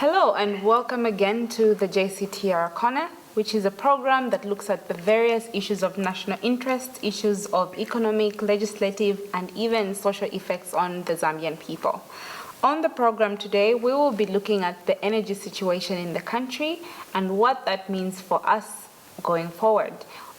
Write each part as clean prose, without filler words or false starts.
Hello and welcome again to the Jctr Corner, which is a program that looks at the various issues of national interest, issues of economic, legislative, and even social effects on the Zambian people. On the program today, we will be looking at the energy situation in the country and what that means for us going forward.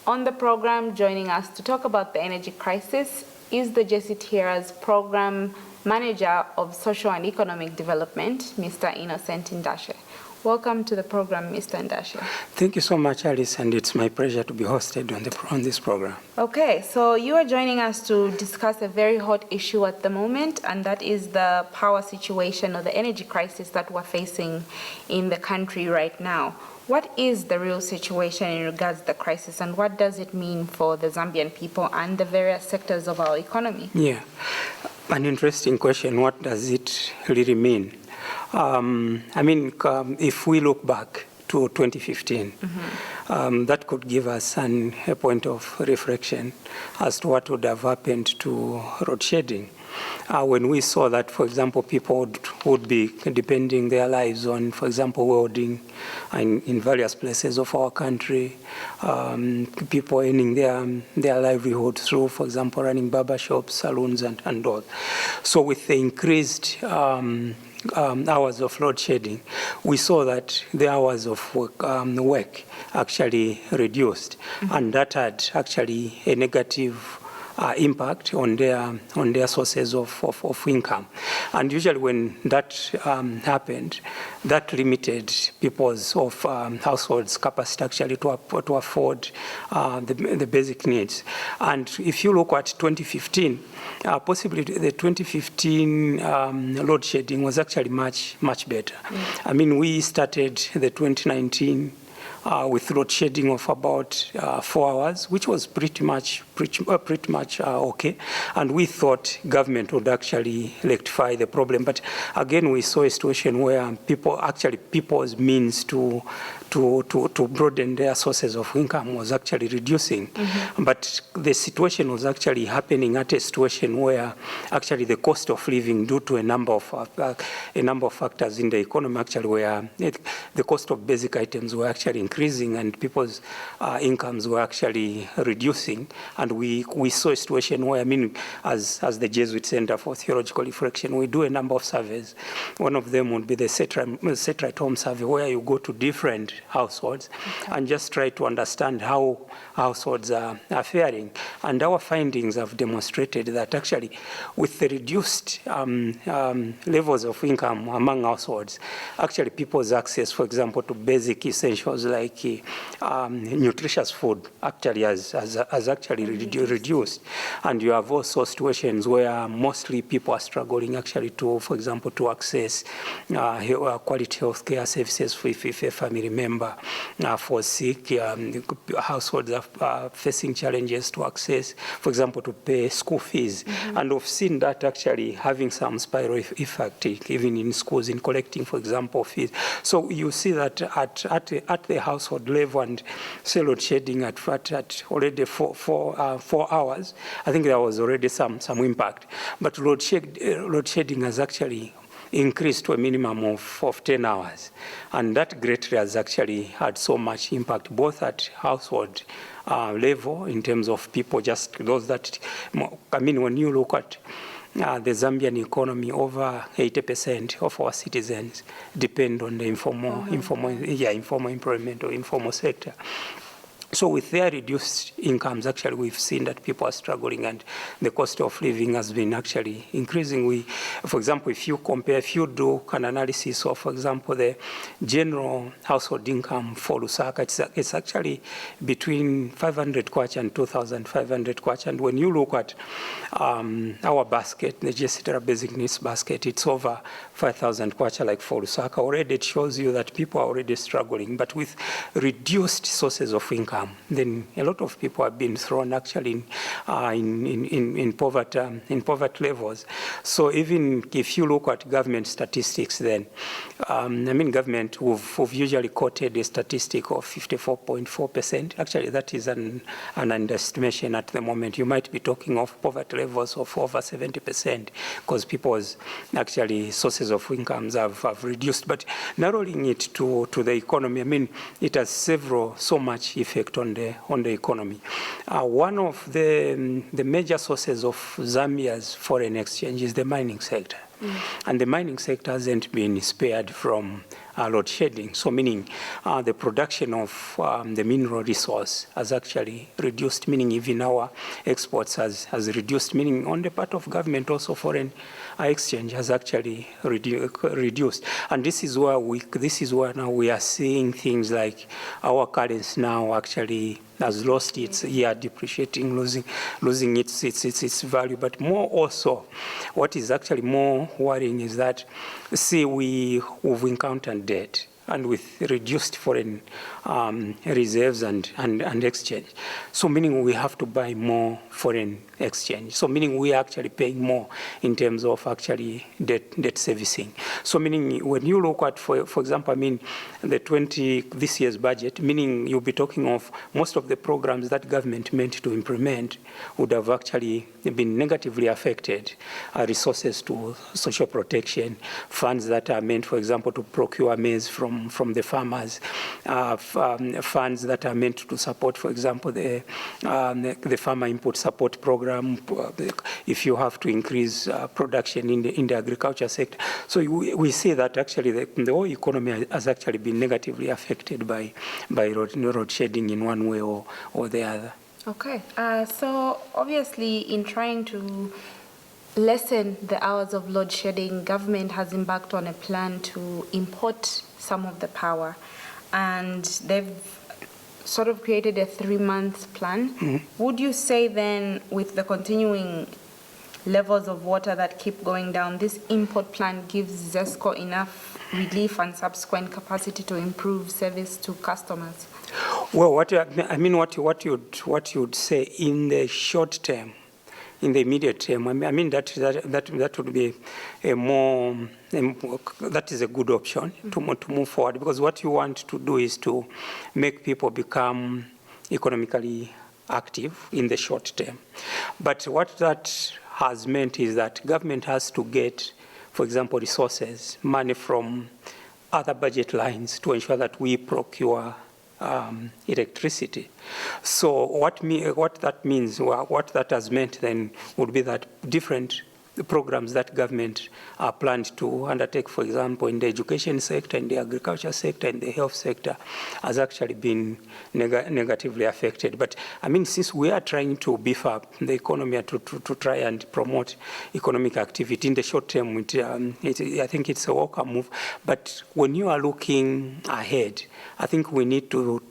On the program, joining us to talk about the energy crisis is the Jctr's program manager of social and economic development, Mr. Innocent Ndashe. Welcome to the program, Mr. Ndashe. Thank you so much, Alice, and it's my pleasure to be hosted on this program. Okay, so you are joining us to discuss a very hot issue at the moment, and that is the power situation or the energy crisis that we're facing in the country right now. What is the real situation in regards to the crisis, and what does it mean for the Zambian people and the various sectors of our economy? Yeah, an interesting question. What does it really mean? If we look back to 2015, that could give us a point of reflection as to what would have happened to road shedding. When we saw that, for example, people would be depending their lives on, for example, welding in various places of our country, people earning their livelihood through, for example, running barber shops, salons, and all. So with the increased hours of load shedding, we saw that the hours of work actually reduced, and that had actually a negative impact on their sources of income. And usually when that happened, that limited people's households' capacity actually to afford the basic needs. And if you look at 2015, possibly the 2015 load shedding was actually much better. I mean, we started the 2019 with load shedding of about 4 hours, which was pretty much okay. And we thought government would actually rectify the problem. But again, we saw a situation where people's means to broaden their sources of income was actually reducing. But the situation was actually happening at a situation where actually the cost of living, due to a number of factors in the economy, actually where the cost of basic items were actually increasing and people's incomes were actually reducing. And we saw a situation where, as the Jesuit Center for Theological Reflection, we do a number of surveys. One of them would be the Satellite Home Survey, where you go to different households and just try to understand how households are faring. And our findings have demonstrated that actually with the reduced levels of income among households, actually people's access, for example, to basic essentials like nutritious food actually has actually reduced. And you have also situations where mostly people are struggling actually to, for example, to access quality health care services if a family member for sick. Households are facing challenges to access, for example, to pay school fees. And we've seen that actually having some spiral effect, even in schools, in collecting, for example, fees. So you see that at the household level, and say load shedding at already 4 hours, I think there was already some impact. But load shedding has actually increased to a minimum of 10 hours. And that greatly has actually had so much impact, both at household level in terms of people, just those that, when you look at the Zambian economy, over 80% of our citizens depend on the informal employment or informal sector. So with their reduced incomes, actually, we've seen that people are struggling and the cost of living has been actually increasing. For example, if you do an analysis of, for example, the general household income for Lusaka, it's actually between 500 kwacha and 2,500 kwacha. And when you look at our basket, the Jctr basic needs basket, it's over 5,000 kwacha like for Lusaka. Already it shows you that people are already struggling. But with reduced sources of income, income, then a lot of people have been thrown actually in poverty levels. So even if you look at government statistics, then government we've usually quoted a statistic of 54.4%. Actually, that is an underestimation at the moment. You might be talking of poverty levels of over 70% because people's actually sources of incomes have reduced. But narrowing it to the economy, it has so much effect on the economy. One of the major sources of Zambia's foreign exchange is the mining sector. And the mining sector hasn't been spared from load shedding. So meaning the production of the mineral resource has actually reduced, meaning even our exports has reduced, meaning on the part of government also foreign exchange has actually reduced. And this is where now we are seeing things like our currency now actually has lost its depreciating, losing its value. But more also, what is actually more worrying is that, see, we've encountered debt, and with reduced foreign reserves and exchange. So meaning we have to buy more foreign exchange. So meaning we are actually paying more in terms of actually debt servicing. So meaning when you look at, for example, this year's budget, meaning you'll be talking of most of the programs that government meant to implement would have actually been negatively affected. Resources to social protection, funds that are meant, for example, to procure maize from the farmers, funds that are meant to support, for example, the farmer input support program, if you have to increase production in the agriculture sector. So we see that actually the whole economy has actually been negatively affected by road shedding in one way or the other. Okay, so obviously in trying to lessen the hours of load shedding, government has embarked on a plan to import some of the power, and they've sort of created a 3-month plan. Mm-hmm. Would you say then, with the continuing levels of water that keep going down, this import plan gives ZESCO enough relief and subsequent capacity to improve service to customers? Well, what you'd say in the short term, in the immediate term, that would be that is a good option to move forward, because what you want to do is to make people become economically active in the short term. But what that has meant is that government has to get, for example, resources, money from other budget lines to ensure that we procure electricity. So what that means, what that has meant then would be that different programs that government are planned to undertake, for example, in the education sector, in the agriculture sector, in the health sector, has actually been negatively affected. But since we are trying to beef up the economy to try and promote economic activity in the short term, I think it's a welcome move. But when you are looking ahead, I think we need to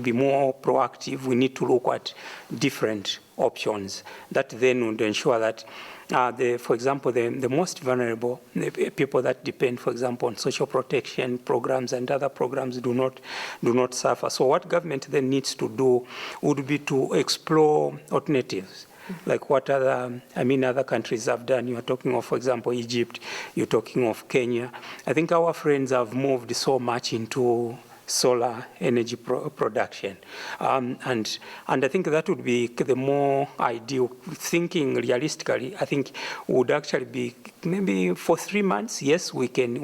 be more proactive. We need to look at different options that then would ensure that for example, the most vulnerable, the people that depend, for example, on social protection programs and other programs do not suffer. So what government then needs to do would be to explore alternatives, like what other countries have done. You are talking of, for example, Egypt. You're talking of Kenya. I think our friends have moved so much into solar energy production. And I think that would be the more ideal. Thinking realistically, I think would actually be maybe for 3 months, yes, we can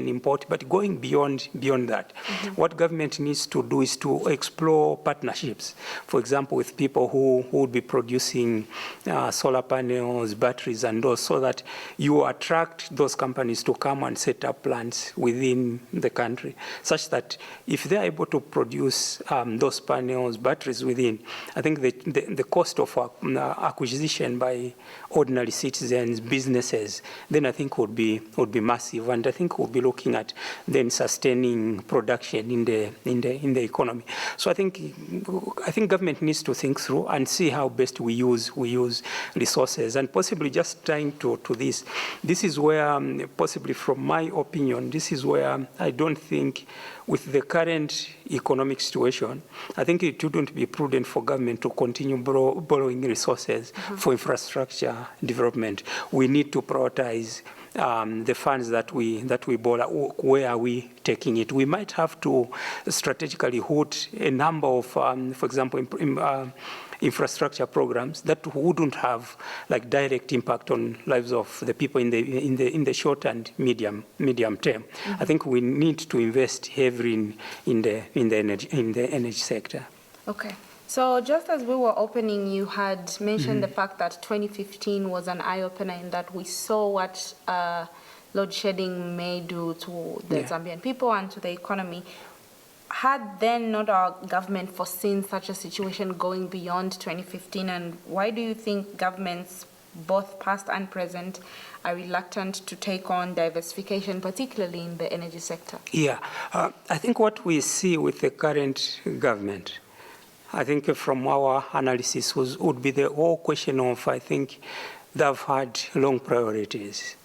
import, but going beyond that. Mm-hmm. What government needs to do is to explore partnerships, for example, with people who would be producing solar panels, batteries, and those, so that you attract those companies to come and set up plants within the country, such that if they're able to produce those panels, batteries within, I think the cost of acquisition by ordinary citizens, businesses, then I think would be massive, and I think we'll be looking at then sustaining production in the economy. So I think government needs to think through and see how best we use resources, and possibly just tying to this. This is where possibly, from my opinion, this is where I don't think with the current economic situation, I think it wouldn't be prudent for government to continue borrowing resources for infrastructure development. We need to prioritize the funds that we borrow. Where are we taking it? We might have to strategically hold a number of, for example, infrastructure programs that wouldn't have like direct impact on lives of the people in the short and medium term. I think we need to invest heavily in the energy sector. Okay. So just as we were opening, you had mentioned the fact that 2015 was an eye-opener in that we saw what load shedding may do to the Zambian people and to the economy. Had then not our government foreseen such a situation going beyond 2015, and why do you think governments, both past and present, are reluctant to take on diversification, particularly in the energy sector? Yeah, I think what we see with the current government, I think from our analysis would be the whole question of, I think they've had long priorities.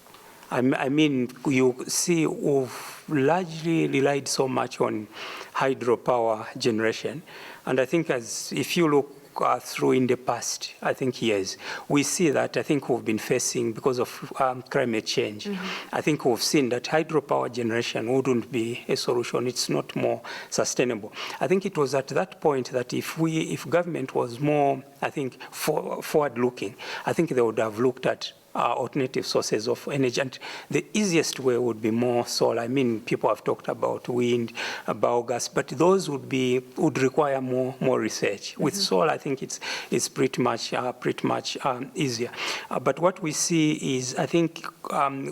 I mean, you see we've largely relied so much on hydropower generation. And I think if you look through in the past, I think years, we see that I think we've been facing, because of climate change, I think we've seen that hydropower generation wouldn't be a solution. It's not more sustainable. I think it was at that point that if government was more, I think, forward-looking, I think they would have looked at alternative sources of energy. And the easiest way would be more solar. I mean, people have talked about wind, biogas, but those would require more research. With solar, I think it's pretty much easier. But what we see is, I think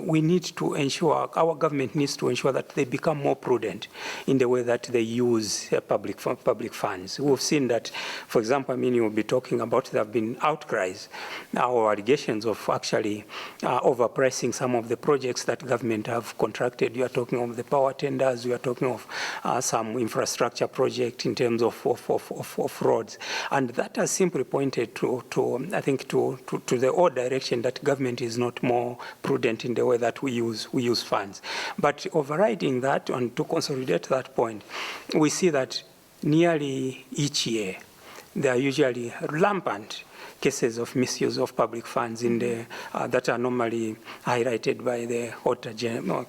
we need to ensure, our government needs to ensure that they become more prudent in the way that they use public funds. We've seen that, for example, I mean, you'll be talking about there have been outcries or allegations of actually overpricing some of the projects that government have contracted. You are talking of the power tenders, you are talking of some infrastructure project in terms of roads. And that has simply pointed to I think, to the old direction that government is not more prudent in the way that we use funds. But overriding that, and to consolidate that point, we see that nearly each year, there are usually rampant cases of misuse of public funds in the that are normally highlighted by the Auditor General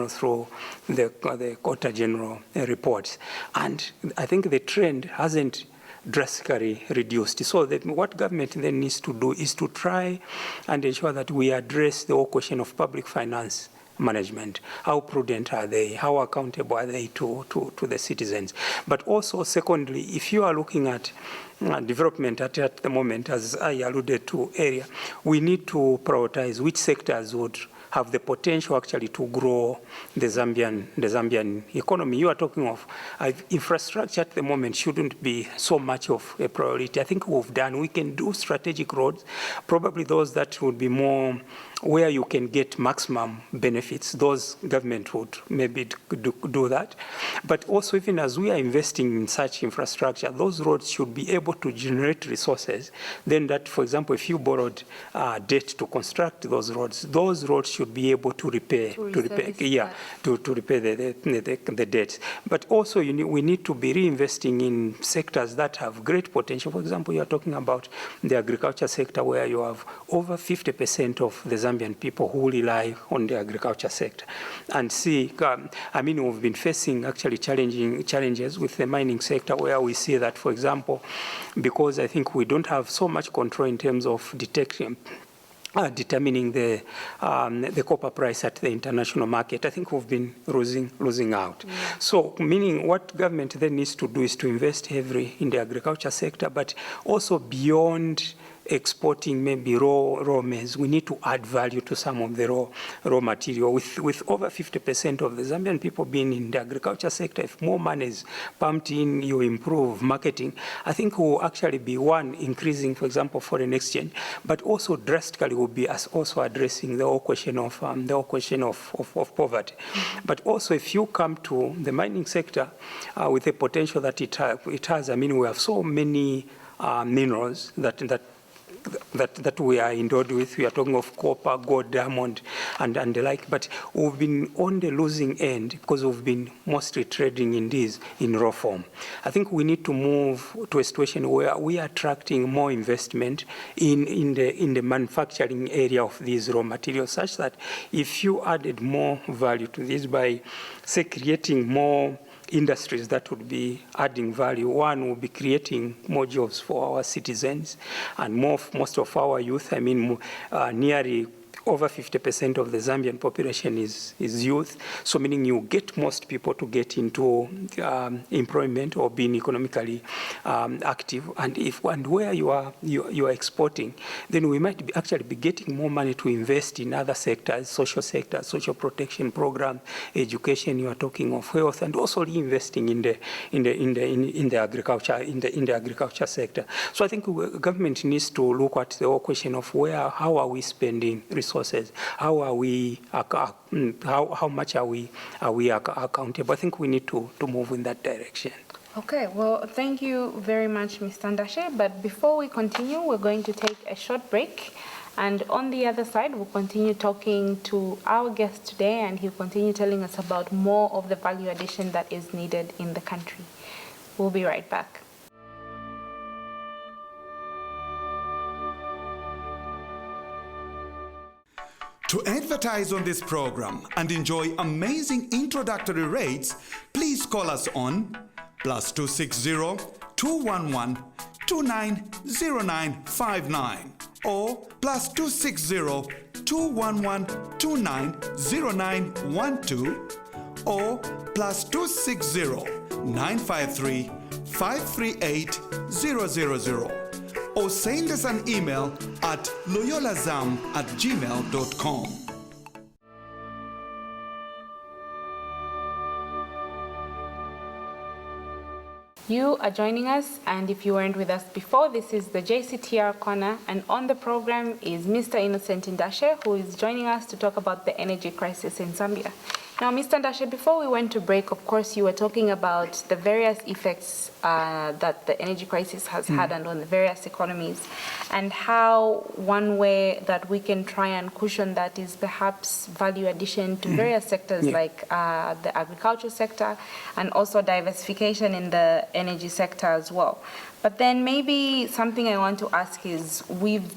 through the Auditor General reports. And I think the trend hasn't drastically reduced. So that what government then needs to do is to try and ensure that we address the whole question of public finance management. How prudent are they? How accountable are they to the citizens? But also, secondly, if you are looking at development at the moment, as I alluded to earlier, we need to prioritize which sectors would have the potential actually to grow the Zambian economy. You are talking of infrastructure at the moment shouldn't be so much of a priority. I think we can do strategic roads, probably those that would be more where you can get maximum benefits. Those government would maybe do that. But also, even as we are investing in such infrastructure, those roads should be able to generate resources. Then that, for example, if you borrowed debt to construct those roads should be able to repay the debts. But also, we need to be reinvesting in sectors that have great potential. For example, you are talking about the agriculture sector, where you have over 50% of the Zambian people who rely on the agriculture sector. And I mean, we've been facing actually challenges with the mining sector, where we see that, for example, because I think we don't have so much control in terms of determining the copper price at the international market, I think we've been losing out. Yeah. So, meaning what government then needs to do is to invest heavily in the agriculture sector, but also beyond exporting maybe raw maize, we need to add value to some of the raw material. With over 50% of the Zambian people being in the agriculture sector, if more money is pumped in, you improve marketing, I think will actually be one, increasing, for example, foreign exchange, but also drastically will be also addressing the whole question of poverty. But also, if you come to the mining sector with the potential that it has, I mean, we have so many minerals that that we are endowed with. We are talking of copper, gold, diamond, and the like. But we've been on the losing end because we've been mostly trading in these in raw form. I think we need to move to a situation where we are attracting more investment in the manufacturing area of these raw materials, such that if you added more value to this by, say, creating more industries that would be adding value, one would be creating more jobs for our citizens and most of our youth. I mean, nearly over 50% of the Zambian population is youth, so meaning you get most people to get into employment or being economically active. And where you are exporting, then we might actually be getting more money to invest in other sectors, social protection program, education. You are talking of health, and also reinvesting in the agriculture sector. So I think government needs to look at the whole question of how are we spending resources. How are we? How much are we accountable? I think we need to move in that direction. Okay, well, thank you very much, Mr. Ndashe. But before we continue, we're going to take a short break. And on the other side, we'll continue talking to our guest today, and he'll continue telling us about more of the value addition that is needed in the country. We'll be right back. To advertise on this program and enjoy amazing introductory rates, please call us on +260 211 290959 or +260 211 290912 or +260 953 538 000. Or send us an email at loyolazam@gmail.com. You are joining us, and if you weren't with us before, this is the Jctr Corner, and on the program is Mr. Innocent Ndashe, who is joining us to talk about the energy crisis in Zambia. Now, Mr. Ndashe, before we went to break, of course, you were talking about the various effects that the energy crisis has had on the various economies, and how one way that we can try and cushion that is perhaps value addition to various sectors like the agriculture sector, and also diversification in the energy sector as well. But then maybe something I want to ask is, we've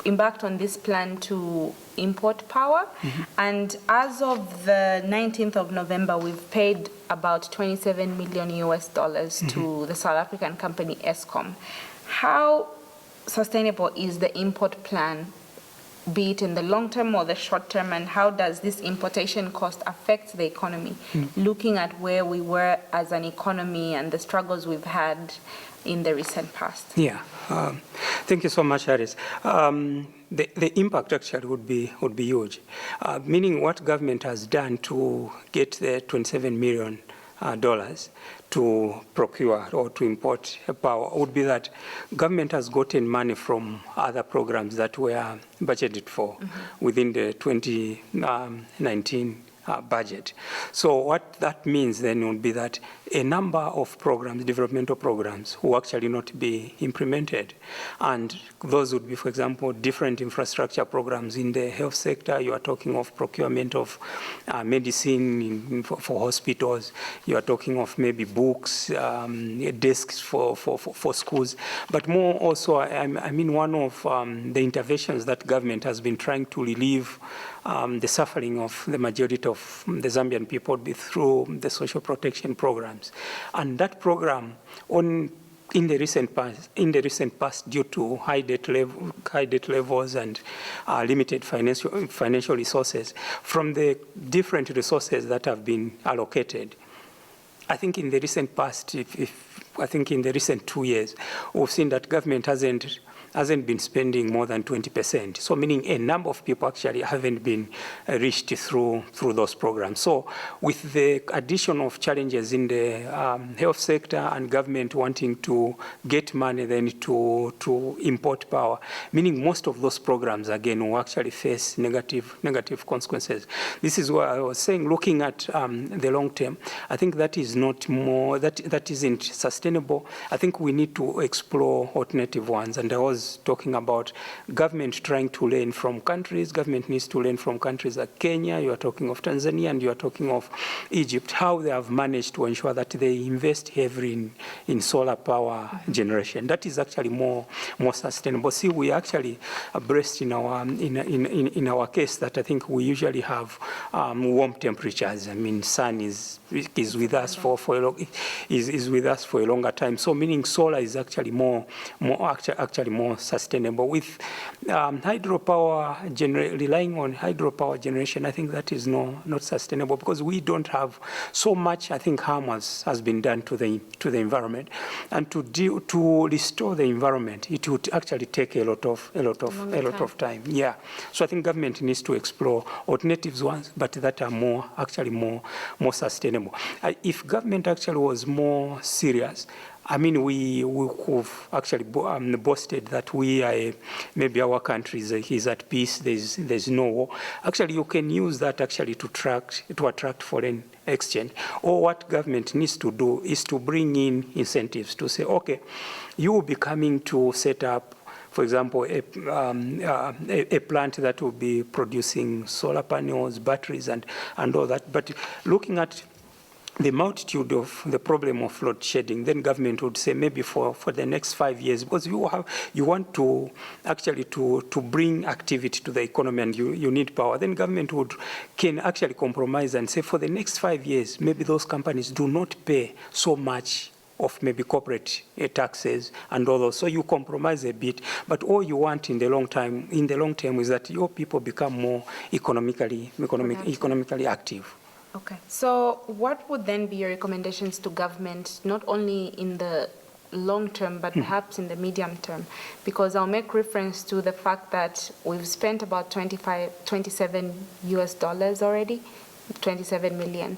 embarked on this plan to import power, and as of the 19th of November, we've paid about $27 million to the South African company Eskom. How sustainable is the import plan, be it in the long term or the short term, and how does this importation cost affect the economy, looking at where we were as an economy and the struggles we've had in the recent past? Yeah, thank you so much, Harris. The impact actually would be huge, meaning what government has done to get the $27 million to procure or to import power would be that government has gotten money from other programs that were budgeted for within the 2019 budget. So what that means then would be that a number of programs, developmental programs, will actually not be implemented. And those would be, for example, different infrastructure programs in the health sector. You are talking of procurement of medicine for hospitals. You are talking of maybe books, desks for schools. But more also, I mean, one of the interventions that government has been trying to relieve the suffering of the majority of the Zambian people be through the social protection programs. And that program, in the recent past, due to high debt levels and limited financial resources, from the different resources that have been allocated, I think in the recent past, I think in the recent 2 years, we've seen that government hasn't been spending more than 20%. So meaning a number of people actually haven't been reached through those programs. So with the addition of challenges in the health sector and government wanting to get money then to import power, meaning most of those programs again will actually face negative consequences. This is why I was saying, looking at the long term, I think that is not more, that isn't sustainable. I think we need to explore alternative ones. And I was was talking about government trying to learn from countries. Government needs to learn from countries like Kenya. You are talking of Tanzania, and you are talking of Egypt, how they have managed to ensure that they invest heavily in solar power generation. That is actually more sustainable. See, we actually abreast in our case that I think we usually have warm temperatures. I mean, sun is with us for a longer time. So meaning solar is actually more sustainable. With hydropower relying on hydropower generation, I think that is not sustainable, because we don't have so much. I think harm has been done to the environment, and to restore the environment, it would actually take a lot of time. Yeah. So I think government needs to explore alternatives ones, but that are more sustainable. If government actually was more serious, I mean, we have actually boasted that we are maybe our country is at peace. There's no war. Actually, you can use that actually to attract foreign exchange. Or what government needs to do is to bring in incentives to say, okay, you will be coming to set up, for example, a plant that will be producing solar panels, batteries, and all that. But looking at the multitude of the problem of load shedding, then government would say maybe for the next 5 years, because you want to actually to bring activity to the economy, and you need power, then government can actually compromise and say for the next 5 years, maybe those companies do not pay so much of maybe corporate taxes and all those. So you compromise a bit, but all you want in the long term is that your people become more economically active. Okay. So what would then be your recommendations to government, not only in the long term, but perhaps in the medium term? Because I'll make reference to the fact that we've spent about $27 already, 27 million.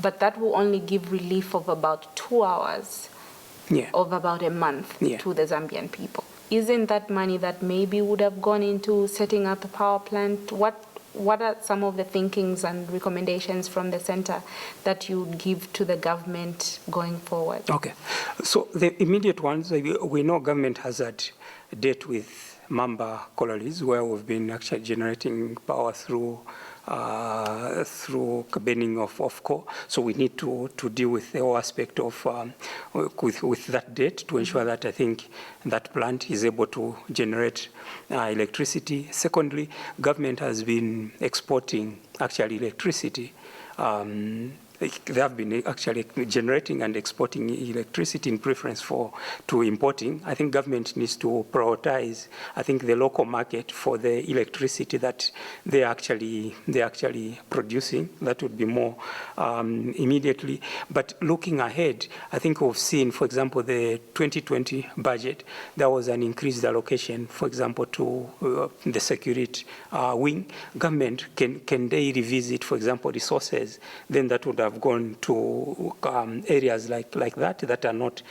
But that will only give relief of about 2 hours of about a month to the Zambian people. Isn't that money that maybe would have gone into setting up a power plant? What are some of the thinkings and recommendations from the center that you would give to the government going forward? Okay. So the immediate ones, we know government has had a date with Mamba collieries, where we've been actually generating power through burning of coal. So we need to deal with the whole aspect of with that debt to ensure that I think that plant is able to generate electricity. Secondly, government has been exporting actually electricity. They have been actually generating and exporting electricity in preference to importing. I think government needs to prioritize, I think, the local market for the electricity that they're actually producing. That would be more immediately. But looking ahead, I think we've seen, for example, the 2020 budget, there was an increased allocation, for example, to the security wing. Government, can they revisit, for example, resources? Then that would have gone to areas like that are not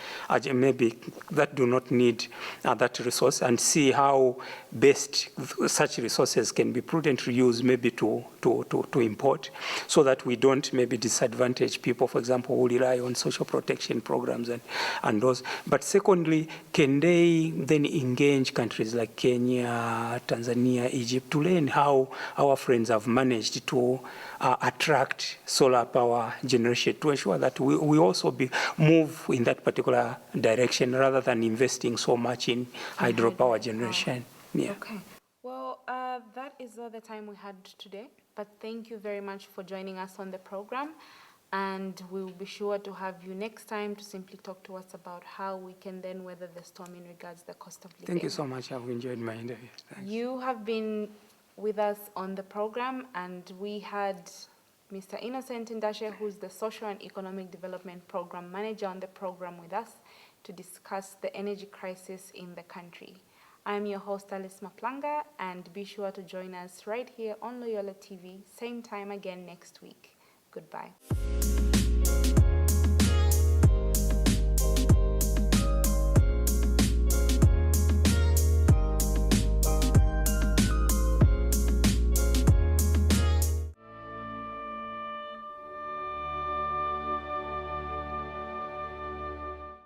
maybe that do not need that resource, and see how best such resources can be prudently used, maybe to import, so that we don't maybe disadvantage people, for example, who rely on social protection programs and those. But secondly, can they then engage countries like Kenya, Tanzania, Egypt, to learn how our friends have managed to attract solar power generation, to ensure that we also move in that particular direction, rather than investing so much in hydropower generation. Yeah. Okay. Well, that is all the time we had today. But thank you very much for joining us on the program. And we will be sure to have you next time to simply talk to us about how we can then weather the storm in regards to the cost of living. Thank you so much. I've enjoyed my interview. Thanks. You have been with us on the program, and we had Mr. Innocent Ndashe, who's the Social and Economic Development Program Manager on the program with us to discuss the energy crisis in the country. I'm your host, Alice Maplanga, and be sure to join us right here on Loyola TV, same time again next week. Goodbye.